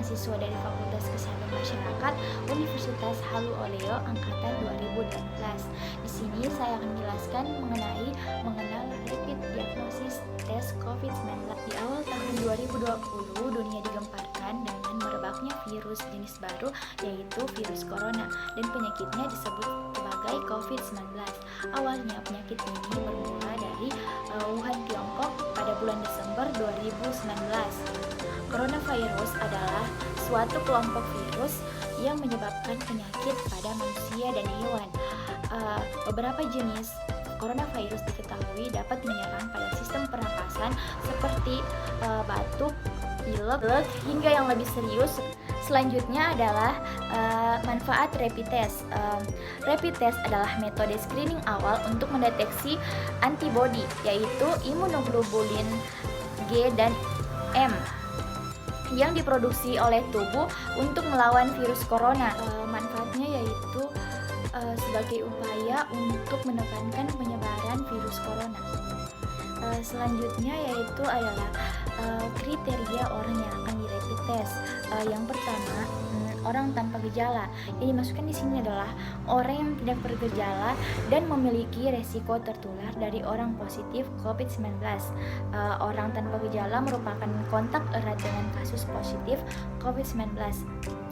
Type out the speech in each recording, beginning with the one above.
mahasiswa dari Fakultas Kesehatan Masyarakat Universitas Halu Oleo angkatan 2018. Di sini saya akan menjelaskan mengenal rapid diagnosis tes COVID-19. Di awal tahun 2020, dunia digemparkan dengan merebaknya virus jenis baru yaitu virus corona dan penyakitnya disebut sebagai COVID-19. Awalnya penyakit ini bermula dari Wuhan, Tiongkok pada bulan Desember 2019. Coronavirus adalah suatu kelompok virus yang menyebabkan penyakit pada manusia dan hewan. Beberapa jenis coronavirus diketahui dapat menyerang pada sistem pernapasan seperti batuk, pilek, hingga yang lebih serius. Selanjutnya adalah manfaat rapid test. Rapid test adalah metode screening awal untuk mendeteksi antibodi, yaitu imunoglobulin G dan M yang diproduksi oleh tubuh untuk melawan virus corona. Manfaatnya yaitu sebagai upaya untuk menekankan penyebaran virus corona. Selanjutnya yaitu adalah kriteria orang yang akan di rapid test. Yang pertama, orang tanpa gejala. Yang dimasukkan di sini adalah orang yang tidak bergejala dan memiliki resiko tertular dari orang positif COVID-19. Orang tanpa gejala merupakan kontak erat dengan kasus positif COVID-19.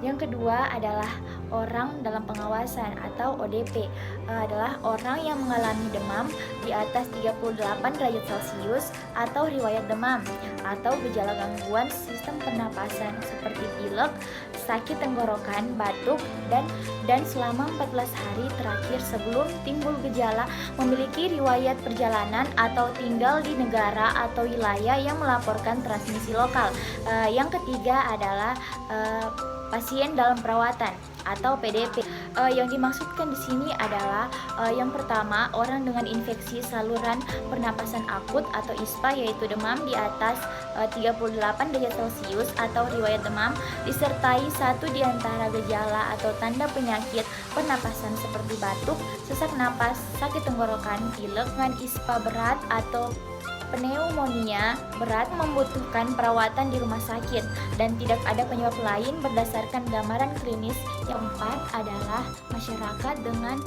Yang kedua adalah orang dalam pengawasan atau ODP, adalah orang yang mengalami demam di atas 38 derajat Celcius atau riwayat demam atau gejala gangguan sistem pernapasan seperti pilek, sakit tenggorokan, batuk, dan selama 14 hari terakhir sebelum timbul gejala memiliki riwayat perjalanan atau tinggal di negara atau wilayah yang melaporkan transmisi lokal. Yang ketiga adalah pasien dalam perawatan atau PDP. Yang dimaksudkan di sini adalah yang pertama, orang dengan infeksi saluran pernapasan akut atau ISPA, yaitu demam di atas 38 derajat Celcius atau riwayat demam disertai satu di antara gejala atau tanda penyakit pernapasan seperti batuk, sesak napas, sakit tenggorokan, pilek, dengan ISPA berat atau pneumonia berat membutuhkan perawatan di rumah sakit dan tidak ada penyebab lain berdasarkan gambaran klinis. Yang keempat adalah masyarakat dengan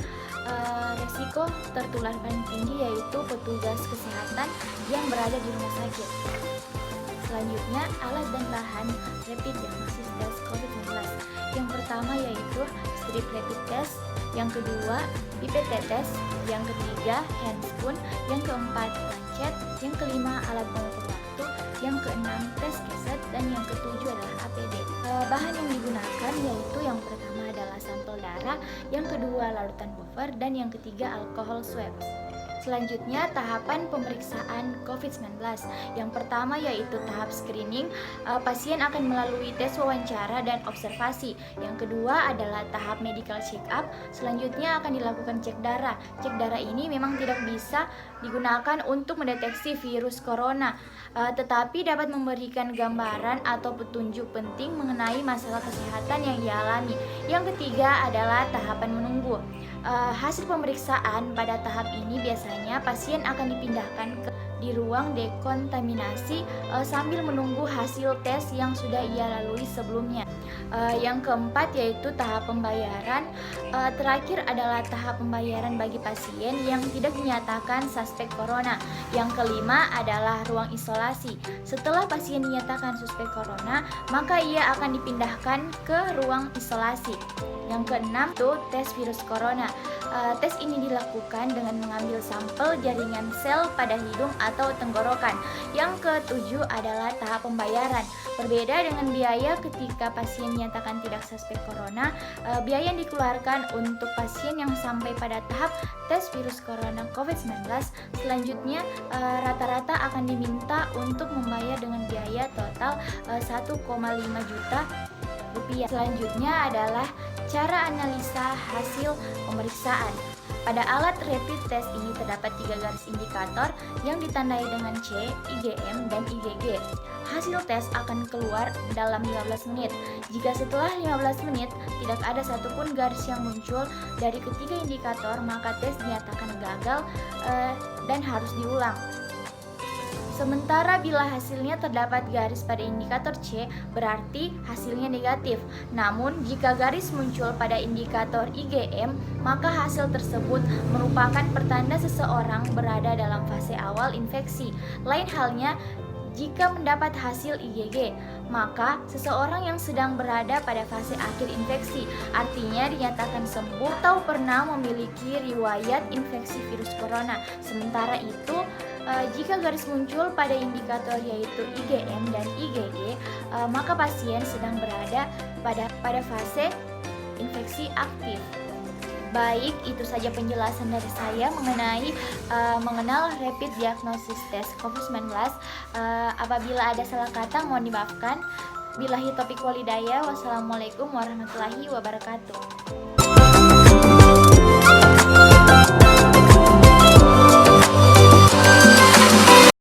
resiko tertular paling tinggi, yaitu petugas kesehatan yang berada di rumah sakit. Selanjutnya, alat dan bahan rapid diagnosis tes COVID-19. Yang pertama yaitu strip rapid test, yang kedua pipette test, yang ketiga handspoon, yang keempat lancet, yang kelima alat pengukur waktu, yang keenam tes keset, dan yang ketujuh adalah APD. Bahan yang digunakan yaitu yang pertama adalah sampel darah, yang kedua larutan buffer, dan yang ketiga alkohol swabs. Selanjutnya, tahapan pemeriksaan COVID-19. Yang pertama yaitu tahap screening. Pasien akan melalui tes wawancara dan observasi. Yang kedua adalah tahap medical check up. Selanjutnya akan dilakukan cek darah. Cek darah ini memang tidak bisa digunakan untuk mendeteksi virus corona, tetapi dapat memberikan gambaran atau petunjuk penting mengenai masalah kesehatan yang dialami. Yang ketiga adalah tahapan menunggu. Hasil pemeriksaan pada tahap ini biasanya pasien akan dipindahkan di ruang dekontaminasi sambil menunggu hasil tes yang sudah ia lalui sebelumnya. Yang keempat yaitu tahap pembayaran. Terakhir adalah tahap pembayaran bagi pasien yang tidak dinyatakan suspek corona. Yang kelima adalah ruang isolasi. Setelah pasien dinyatakan suspek corona, maka ia akan dipindahkan ke ruang isolasi. Yang keenam itu tes virus corona. Tes ini dilakukan dengan mengambil sampel jaringan sel pada hidung atau tenggorokan. Yang ketujuh adalah tahap pembayaran. Berbeda dengan biaya ketika pasien dinyatakan tidak suspek corona, biaya yang dikeluarkan untuk pasien yang sampai pada tahap tes virus corona COVID-19 selanjutnya rata-rata akan diminta untuk membayar dengan biaya total 1,5 juta rupiah. Selanjutnya adalah cara analisa hasil pemeriksaan. Pada alat rapid test ini terdapat 3 garis indikator yang ditandai dengan C, IgM, dan IgG. Hasil tes akan keluar dalam 15 menit. Jika setelah 15 menit tidak ada satupun garis yang muncul dari ketiga indikator, maka tes dinyatakan gagal dan harus diulang. Sementara bila hasilnya terdapat garis pada indikator C, berarti hasilnya negatif. Namun, jika garis muncul pada indikator IgM, maka hasil tersebut merupakan pertanda seseorang berada dalam fase awal infeksi. Lain halnya, jika mendapat hasil IgG, maka seseorang yang sedang berada pada fase akhir infeksi, artinya dinyatakan sembuh atau pernah memiliki riwayat infeksi virus corona. Sementara itu, jika garis muncul pada indikator yaitu IgM dan IgG, maka pasien sedang berada pada fase infeksi aktif. Baik, itu saja penjelasan dari saya mengenai mengenal rapid diagnosis test COVID-19. Apabila ada salah kata mohon dimaafkan. Billahi taufiq walhidayah. Wassalamualaikum warahmatullahi wabarakatuh.